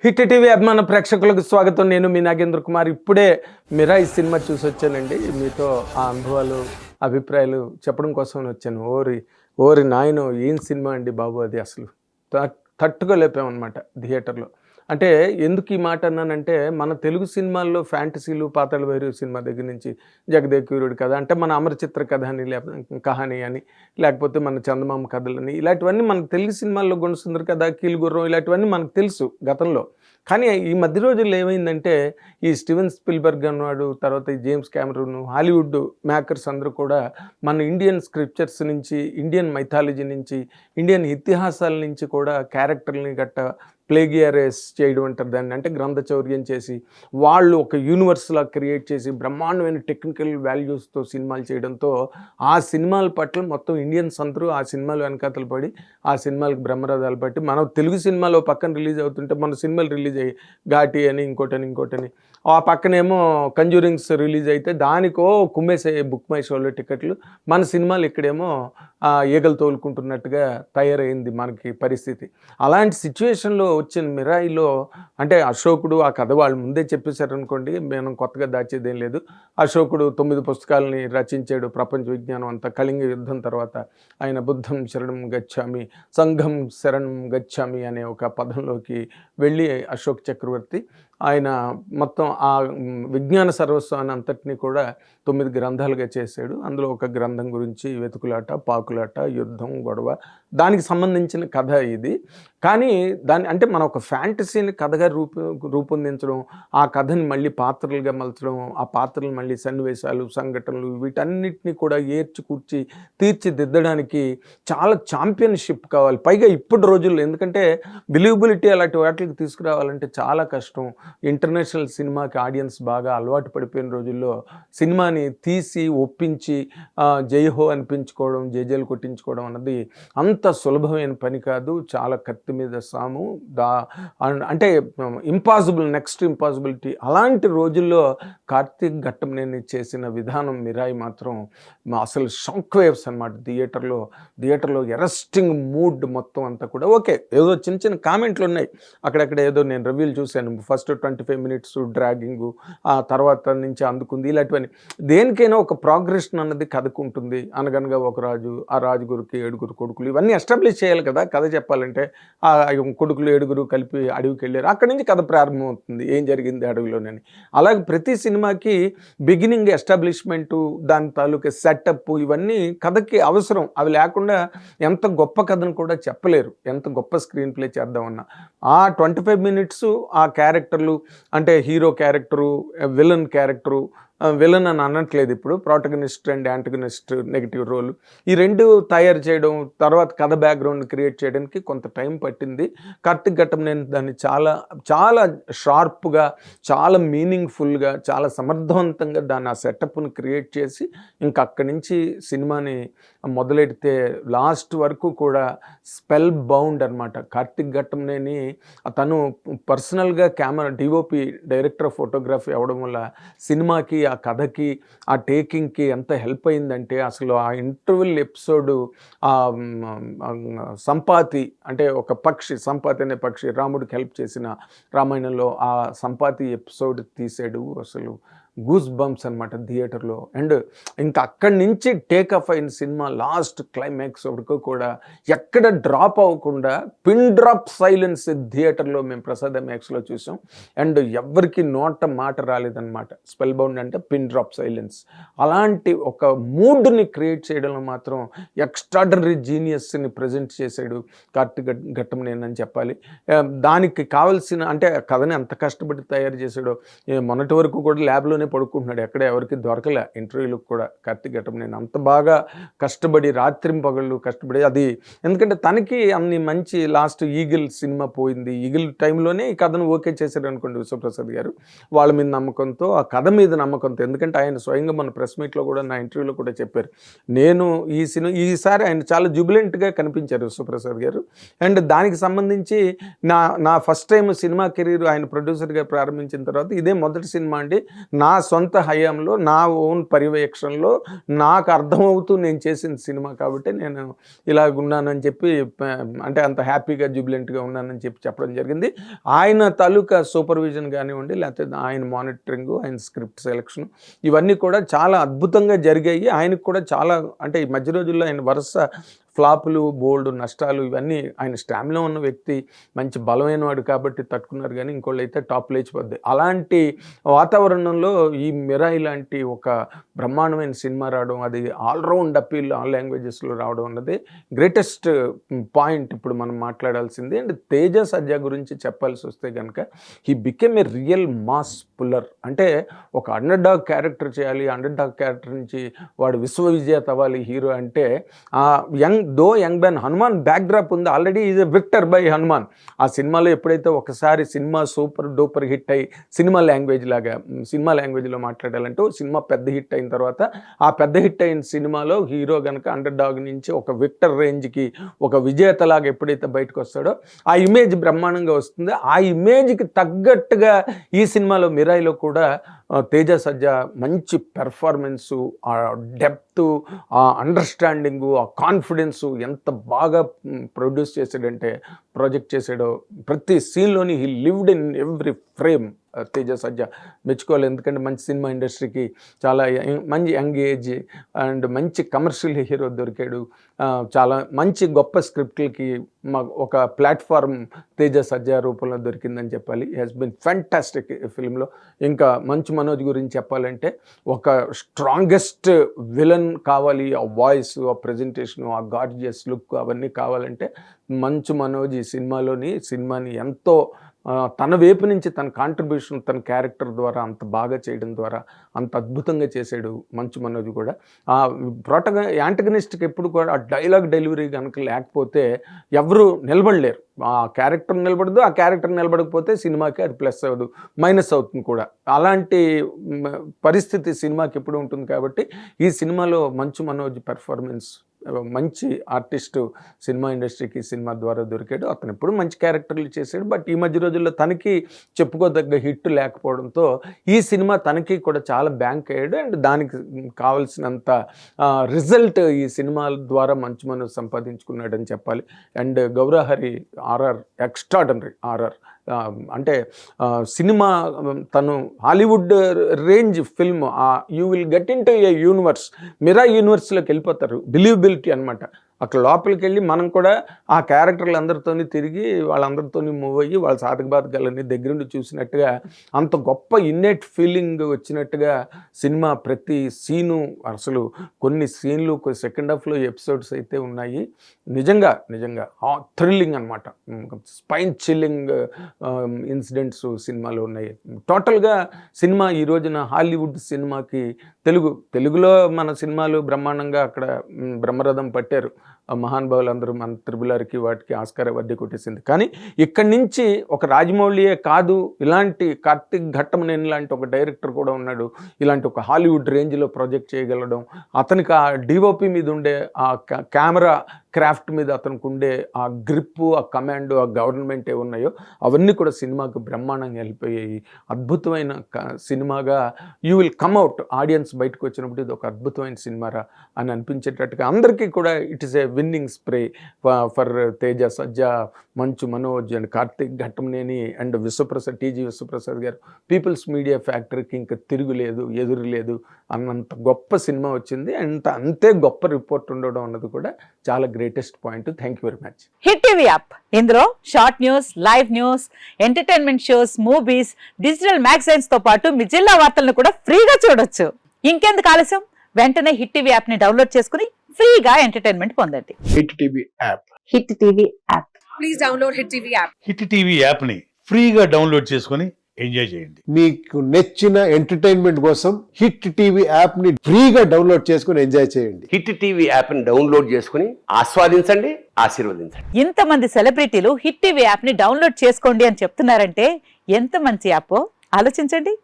Hit TV అభిమాన ప్రేక్షకులకు స్వాగతం. నేను మీ నాగేంద్ర కుమార్. ఇప్పుడే మిరాయి సినిమా చూసి వచ్చానండి. మీతో ఆ అనుభవాలు, అభిప్రాయాలు చెప్పడం కోసం వచ్చాను. ఓరి ఓరి నాయనో, ఏం సినిమా అండి బాబు అది. అసలు తట్టుకోలేపామన్నమాట థియేటర్లో. అంటే ఎందుకు ఈ మాట అన్నానంటే, మన తెలుగు సినిమాల్లో ఫ్యాంటసీలు, పాతాళ భైరవి సినిమా దగ్గర నుంచి జగదేకవీరుడి కథ, అంటే మన అమరచిత్ర కథ అని, కహాని అని, లేకపోతే మన చందమామ కథలని, ఇలాంటివన్నీ మనకు తెలుగు సినిమాల్లో గుణసుందరి కథ, కీలుగుర్రం, ఇలాంటివన్నీ మనకు తెలుసు గతంలో. కానీ ఈ మధ్య రోజుల్లో ఏమైందంటే, ఈ స్టీవెన్ స్పిల్బర్గ్ అన్నవాడు, తర్వాత ఈ జేమ్స్ కెమెరూన్, హాలీవుడ్ మేకర్స్ అందరూ కూడా మన ఇండియన్ స్క్రిప్చర్స్ నుంచి, ఇండియన్ మైథాలజీ నుంచి, ఇండియన్ ఇతిహాసాల నుంచి కూడా క్యారెక్టర్ని గట్ట ప్లేగియరైజ్ చేయడం అంటారు దాన్ని. అంటే గ్రంథ చౌర్యం చేసి, వాళ్ళు ఒక యూనివర్స్లా క్రియేట్ చేసి, బ్రహ్మాండమైన టెక్నికల్ వాల్యూస్తో సినిమాలు చేయడంతో, ఆ సినిమాల పట్ల మొత్తం ఇండియన్స్ అందరూ ఆ సినిమాలు వెనకాతలు పడి, ఆ సినిమాలకు బ్రహ్మరథాలు పట్టి, మనం తెలుగు సినిమాలో పక్కన రిలీజ్ అవుతుంటే, మన సినిమాలు రిలీజ్ అయ్యి ఘాటి అని, ఇంకోటని, ఆ పక్కనేమో కంజూరింగ్స్ రిలీజ్ అయితే దానికో కుమ్మేసే బుక్ మై షోలో టికెట్లు. మన సినిమాలు ఇక్కడేమో ఈగలు తోలుకుంటున్నట్టుగా తయారైంది మనకి పరిస్థితి. అలాంటి సిచ్యువేషన్లో వచ్చిన మిరాయిలో, అంటే అశోకుడు ఆ కథ వాళ్ళు ముందే చెప్పేశారనుకోండి, మనం కొత్తగా దాచేదేం లేదు. అశోకుడు 9 పుస్తకాలని రచించాడు. ప్రపంచ విజ్ఞానం అంతా కళింగ యుద్ధం తర్వాత ఆయన బుద్ధం శరణం గచ్చామి, సంఘం శరణం గచ్చామి అనే ఒక పదంలోకి వెళ్ళి అశోక్ చక్రవర్తి ఆయన మొత్తం ఆ విజ్ఞాన సర్వస్వాన్ని అంతటినీ కూడా 9 గ్రంథాలుగా చేశాడు. అందులో ఒక గ్రంథం గురించి వెతుకులాట, పాకులాట, యుద్ధం, గొడవ, దానికి సంబంధించిన కథ ఇది. కానీ దాన్ని అంటే మనం ఒక ఫ్యాంటసీని కథగా రూపొందించడం, ఆ కథని మళ్ళీ పాత్రలుగా మలచడం, ఆ పాత్రలు మళ్ళీ సన్నివేశాలు, సంఘటనలు, వీటన్నిటిని కూడా కూర్చి తీర్చిదిద్దడానికి చాలా ఛాంపియన్షిప్ కావాలి. పైగా ఇప్పుడు రోజుల్లో, ఎందుకంటే బిలీవబిలిటీ అలాంటి వాటికి తీసుకురావాలంటే చాలా కష్టం. ఇంటర్నేషనల్ సినిమాకి ఆడియన్స్ బాగా అలవాటు పడిపోయిన రోజుల్లో సినిమాని తీసి ఒప్పించి జైహో అనిపించుకోవడం, జేజేలు కొట్టించుకోవడం అన్నది అంత సులభమైన పని కాదు. చాలా కత్తి మీద సాము. అంటే ఇంపాసిబుల్, నెక్స్ట్ ఇంపాసిబిలిటీ. అలాంటి రోజుల్లో కార్తీక్ ఘట్టంనేని చేసిన విధానం మిరాయి మాత్రం అసలు షాక్ వేవ్స్ అనమాట. థియేటర్లో ఎరెస్టింగ్ మూడ్ మొత్తం అంతా కూడా. ఓకే, ఏదో చిన్న కామెంట్లు ఉన్నాయి అక్కడక్కడ, ఏదో నేను రివ్యూలు చూశాను. ఫస్ట్ 25 మినిట్స్ డ్రాగింగు, ఆ తర్వాత నుంచి అందుకుంది, ఇలాంటివన్నీ. దేనికైనా ఒక ప్రోగ్రెషన్ అన్నది కథకు ఉంటుంది. అనగనగా ఒక రాజు, ఆ రాజుగురికి 7 కొడుకులు, ఇవన్నీ ఎస్టాబ్లిష్ చేయాలి కదా కథ చెప్పాలంటే. ఆ కొడుకులు 7 కలిపి అడవికి వెళ్ళారు, అక్కడి నుంచి కథ ప్రారంభమవుతుంది, ఏం జరిగింది అడవిలోనని. అలాగే ప్రతి సినిమాకి బిగినింగ్ ఎస్టాబ్లిష్మెంటు, దాని తాలూకా సెటప్, ఇవన్నీ కథకి అవసరం. అవి లేకుండా ఎంత గొప్ప కథను కూడా చెప్పలేరు, ఎంత గొప్ప స్క్రీన్ ప్లే చేద్దామన్నా. ఆ 25 మినిట్స్ ఆ క్యారెక్టర్లు, అంటే hero character, villain character, villain అని అనట్లేదు ఇప్పుడు, protagonist and antagonist negative role, ఈ 2 తయారు చేయడం, తర్వాత కథ బ్యాక్గ్రౌండ్ క్రియేట్ చేయడానికి కొంత టైం పట్టింది. కార్తీక్ ఘట్టంనేని దాన్ని చాలా చాలా షార్ప్గా, చాలా మీనింగ్ఫుల్గా, చాలా సమర్థవంతంగా దాన్ని ఆ సెటప్ని క్రియేట్ చేసి, ఇంకా అక్కడి నుంచి సినిమాని మొదలెడితే లాస్ట్ వరకు కూడా స్పెల్ బౌండ్ అనమాట. కార్తీక్ ఘట్టంనేని తను పర్సనల్గా డిఓపి, డైరెక్టర్ ఆఫ్ ఫోటోగ్రఫీ అవ్వడం వల్ల సినిమాకి, ఆ కథకి, ఆ టేకింగ్కి ఎంత హెల్ప్ అయిందంటే, అసలు ఆ ఇంటర్వెల్ ఎపిసోడు, సంపాతి అంటే ఒక పక్షి, సంపాతి అనే పక్షి రాముడికి హెల్ప్ చేసిన రామాయణంలో ఆ సంపాతి ఎపిసోడ్ తీసాడు. అసలు గూస్ బంప్స్ అనమాట థియేటర్లో. అండ్ ఇంకా అక్కడి నుంచి టేక్ ఆఫ్ అయిన సినిమా లాస్ట్ క్లైమాక్స్ వరకు కూడా ఎక్కడ డ్రాప్ అవ్వకుండా పిన్ డ్రాప్ సైలెన్స్ థియేటర్లో మేము ప్రసాద్ మ్యాక్స్లో చూసాం. అండ్ ఎవరికి నోట మాట రాలేదన్నమాట. స్పెల్ బౌండ్ అంటే పిన్ డ్రాప్ సైలెన్స్. అలాంటి ఒక మూడ్ని క్రియేట్ చేయడంలో మాత్రం ఎక్స్ట్రాడనరీ జీనియస్ని ప్రజెంట్ చేశాడు కార్తీక్ ఘట్టంనేని అని చెప్పాలి. దానికి కావాల్సిన, అంటే కథని ఎంత కష్టపడి తయారు చేశాడో. మొన్నటి వరకు కూడా ల్యాబ్లో పడుకుంటున్నాడు, ఎక్కడ ఎవరికి దొరకలే ఇంటర్వ్యూలకు కూడా. కార్తీక్ ఘట్టంనేని అంత బాగా కష్టపడి, రాత్రింపగళ్ళు కష్టపడి, అది ఎందుకంటే తనకి అన్ని మంచి, లాస్ట్ ఈగిల్ సినిమా పోయింది, ఈగిల్ టైంలోనే ఈ కథను ఓకే చేశారు అనుకోండి విశ్వప్రసాద్ గారు. వాళ్ళ మీద నమ్మకంతో, ఆ కథ మీద నమ్మకంతో, ఎందుకంటే ఆయన స్వయంగా మన ప్రెస్ మీట్లో కూడా, నా ఇంటర్వ్యూలో కూడా చెప్పారు, నేను ఈసారి ఆయన చాలా జుబిలెంట్గా కనిపించారు విశ్వప్రసాద్ గారు. అండ్ దానికి సంబంధించి నా ఫస్ట్ టైం సినిమా కెరీర్ ఆయన ప్రొడ్యూసర్గా ప్రారంభించిన తర్వాత ఇదే మొదటి సినిమా అండి. నా నా సొంత హయాంలో నా ఓన్ పర్యవేక్షణలో నాకు అర్థమవుతూ నేను చేసిన సినిమా కాబట్టి నేను ఇలాగున్నానని చెప్పి అంటే అంత హ్యాపీగా జూబిలెంట్గా ఉన్నానని చెప్పడం జరిగింది. ఆయన తాలూకా సూపర్విజన్ కానివ్వండి, లేకపోతే ఆయన మానిటరింగ్, ఆయన స్క్రిప్ట్ సెలక్షన్, ఇవన్నీ కూడా చాలా అద్భుతంగా జరిగాయి. ఆయనకు కూడా చాలా అంటే ఈ మధ్య రోజుల్లో ఆయన వరుస ఫ్లాపులు, బోల్డ్ నష్టాలు, ఇవన్నీ ఆయన స్టామినా ఉన్న వ్యక్తి, మంచి బలమైన వాడు కాబట్టి తట్టుకున్నారు. కానీ ఇంకోళ్ళు అయితే టాప్ లేచిపోద్ది. అలాంటి వాతావరణంలో ఈ మిరాయి లాంటి ఒక బ్రహ్మాండమైన సినిమా రావడం, అది ఆల్రౌండ్ అపీల్ ఆల్ లాంగ్వేజెస్లో రావడం అన్నది గ్రేటెస్ట్ పాయింట్ ఇప్పుడు మనం మాట్లాడాల్సింది. అండ్ తేజ సజ్జా గురించి చెప్పాల్సి వస్తే కనుక he became a real mass puller. అంటే ఒక అండర్ డాగ్ క్యారెక్టర్ చేయాలి, అండర్ డాగ్ క్యారెక్టర్ నుంచి వాడు విశ్వ విజేత అవ్వాలి హీరో అంటే ఆ యంగ్ మ్యాన్ హనుమాన్ బ్యాక్డ్రాప్ ఉంది. Already is a victor by Hanuman. ఆ సినిమాలో ఎప్పుడైతే ఒకసారి సినిమా సూపర్ డూపర్ హిట్ అయ్యి సినిమా లాంగ్వేజ్లో మాట్లాడాలంటే సినిమా పెద్ద హిట్ అయిన తర్వాత ఆ పెద్ద హిట్ అయిన సినిమాలో హీరో కనుక అండర్ డాగ్ నుంచి ఒక విక్టర్ రేంజ్కి ఒక విజేతలాగా ఎప్పుడైతే బయటకు వస్తాడో ఆ ఇమేజ్ బ్రహ్మాండంగా వస్తుంది. ఆ ఇమేజ్కి తగ్గట్టుగా ఈ సినిమాలో మిరాయిలో కూడా తేజ సజ్జా మంచి పెర్ఫార్మెన్సు, ఆ డెప్త్, ఆ అండర్స్టాండింగు, ఆ కాన్ఫిడెన్సు ఎంత బాగా ప్రొడ్యూస్ చేశాడంటే, ప్రాజెక్ట్ చేశాడో. ప్రతి సీన్లోని he lived in every frame. Teja Sajja మెచ్చుకోవాలి. ఎందుకంటే మంచి సినిమా ఇండస్ట్రీకి చాలా మంచి యంగ్ ఏజ్ అండ్ మంచి కమర్షియల్ హీరో దొరికాడు. చాలా మంచి గొప్ప స్క్రిప్ట్లకి ఒక ప్లాట్ఫామ్ తేజ సజ్జా రూపంలో దొరికిందని చెప్పాలి. హెస్ బిన్ ఫ్యాంటాస్టిక్ ఫిల్మ్లో. ఇంకా మంచు మనోజ్ గురించి చెప్పాలంటే ఒక స్ట్రాంగెస్ట్ విలన్ కావాలి. ఆ వాయిస్, ఆ ప్రజెంటేషను, ఆ గార్జియస్ లుక్ అవన్నీ కావాలంటే మంచు మనోజ్ ఈ సినిమాని ఎంతో తన వైపు నుంచి తన కాంట్రిబ్యూషన్, తన క్యారెక్టర్ ద్వారా అంత బాగా చేయడం ద్వారా అంత అద్భుతంగా చేశాడు మంచు మనోజ్ కూడా. ఆ యాంటగనిస్ట్కి ఎప్పుడు కూడా ఆ డైలాగ్ డెలివరీ కనుక లేకపోతే ఎవరు నిలబడలేరు. ఆ క్యారెక్టర్ నిలబడదు, ఆ క్యారెక్టర్ నిలబడకపోతే సినిమాకి అది ప్లస్ అవ్వదు, మైనస్ అవుతుంది కూడా. అలాంటి పరిస్థితి సినిమాకి ఎప్పుడు ఉంటుంది. కాబట్టి ఈ సినిమాలో మంచు మనోజ్ పెర్ఫార్మెన్స్, మంచి ఆర్టిస్టు సినిమా ఇండస్ట్రీకి సినిమా ద్వారా దొరికాడు. అతను ఎప్పుడు మంచి క్యారెక్టర్లు చేశాడు. బట్ ఈ మధ్య రోజుల్లో తనకి చెప్పుకోదగ్గ హిట్ లేకపోవడంతో ఈ సినిమా తనకి కూడా చాలా బ్యాంక్ అయ్యాడు. అండ్ దానికి కావాల్సినంత రిజల్ట్ ఈ సినిమాల ద్వారా మంచు మనోజ్ సంపాదించుకున్నాడని చెప్పాలి. And Gowrahari RR extraordinary RR. అంటే సినిమా తను Hollywood range film, you will get into a universe, Mira యూనివర్స్లోకి వెళ్ళిపోతారు. బిలీవబిలిటీ అనమాట. అక్కడ లోపలికి వెళ్ళి మనం కూడా ఆ క్యారెక్టర్లు అందరితోని తిరిగి వాళ్ళందరితోని మూవ్ అయ్యి వాళ్ళ సాధక బాధకాలన్నీ దగ్గరుండి చూసినట్టుగా అంత గొప్ప ఇన్నేట్ ఫీలింగ్ వచ్చినట్టుగా సినిమా ప్రతి సీను, అసలు కొన్ని సీన్లు సెకండ్ హాఫ్లో ఎపిసోడ్స్ అయితే ఉన్నాయి. నిజంగా థ్రిల్లింగ్ అనమాట. స్పైన్ చిల్లింగ్ ఇన్సిడెంట్స్ సినిమాలో ఉన్నాయి. టోటల్గా సినిమా ఈ రోజున హాలీవుడ్ సినిమాకి తెలుగులో మన సినిమాలు బ్రహ్మాండంగా అక్కడ బ్రహ్మరథం పట్టారు. మహానుభావులందరూ మన త్రిబులర్కి వాటికి ఆస్కార్ అవార్డు కొట్టేసింది. కానీ ఇక్కడి నుంచి ఒక రాజమౌళియే కాదు, ఇలాంటి కార్తిక్ ఘట్టమనేని లాంటి ఒక డైరెక్టర్ కూడా ఉన్నాడు. ఇలాంటి ఒక హాలీవుడ్ రేంజ్లో ప్రాజెక్ట్ చేయగలడం, అతనికి ఆ డిఓపి మీద ఉండే ఆ కెమెరా క్రాఫ్ట్ మీద అతనికి ఉండే ఆ గ్రిప్పు, ఆ కమాండ్, ఆ గవర్నమెంట్ ఏ ఉన్నాయో అవన్నీ కూడా సినిమాకు బ్రహ్మాండంగా వెళ్ళిపోయాయి. అద్భుతమైన సినిమాగా you will come out. Audience బయటకు వచ్చినప్పుడు ఇది ఒక అద్భుతమైన సినిమారా అని అనిపించేటట్టుగా అందరికీ కూడా it is a winning spree for Teja Sajja, Manchu Manoj and Karthik Ghattamaneni and TG Vishwaprasad garu. People's media ఫ్యాక్టరీకి ఇంకా తిరుగులేదు, ఎదురు లేదు అన్నంత గొప్ప సినిమా వచ్చింది. అంతే గొప్ప రిపోర్ట్ ఉండడం అన్నది కూడా చాలా greatest point. Thank you very much. Hit TV app, ఇందులో short news, live news, entertainment shows, movies, digital magazines తో పాటు మీ జిల్లా వార్తలను కూడా ఫ్రీగా చూడొచ్చు. ఇంకెందుకు ఆలస్యం, వెంటనే హిట్ టీవీ యాప్ ని డౌన్లోడ్ చేసుకుని ఫ్రీగా ఎంటర్టైన్మెంట్ పొందండి. Hit TV app. Hit TV app. Please download hit TV app. Hit TV app ని ఫ్రీగా డౌన్లోడ్ చేసుకొని ఎంజాయ్ చేయండి. మీకు నచ్చిన ఎంటర్టైన్మెంట్ కోసం హిట్ టీవీ యాప్ ని ఫ్రీగా డౌన్లోడ్ చేసుకొని ఎంజాయ్ చేయండి. హిట్ టీవీ యాప్ ని డౌన్లోడ్ చేసుకుని ఆస్వాదించండి, ఆశీర్వదించండి. ఇంతమంది సెలబ్రిటీలు హిట్ టీవీ యాప్ ని డౌన్లోడ్ చేసుకోండి అని చెప్తున్నారంటే ఎంత మంచి యాప్ ఆలోచించండి.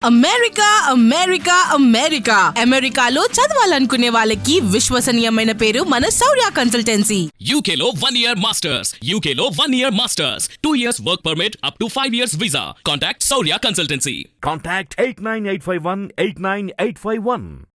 అమెరికా అమెరికా అమెరికా అమెరికాలో చదవాలనుకునే వాళ్ళకి విశ్వసనీయమైన పేరు మన శౌర్య consultancy. UK Law 1 Year Masters. UK Law 1 Year Masters. 2 years work permit up to 5 years visa. Contact Saurya Consultancy. Contact 89851 89851.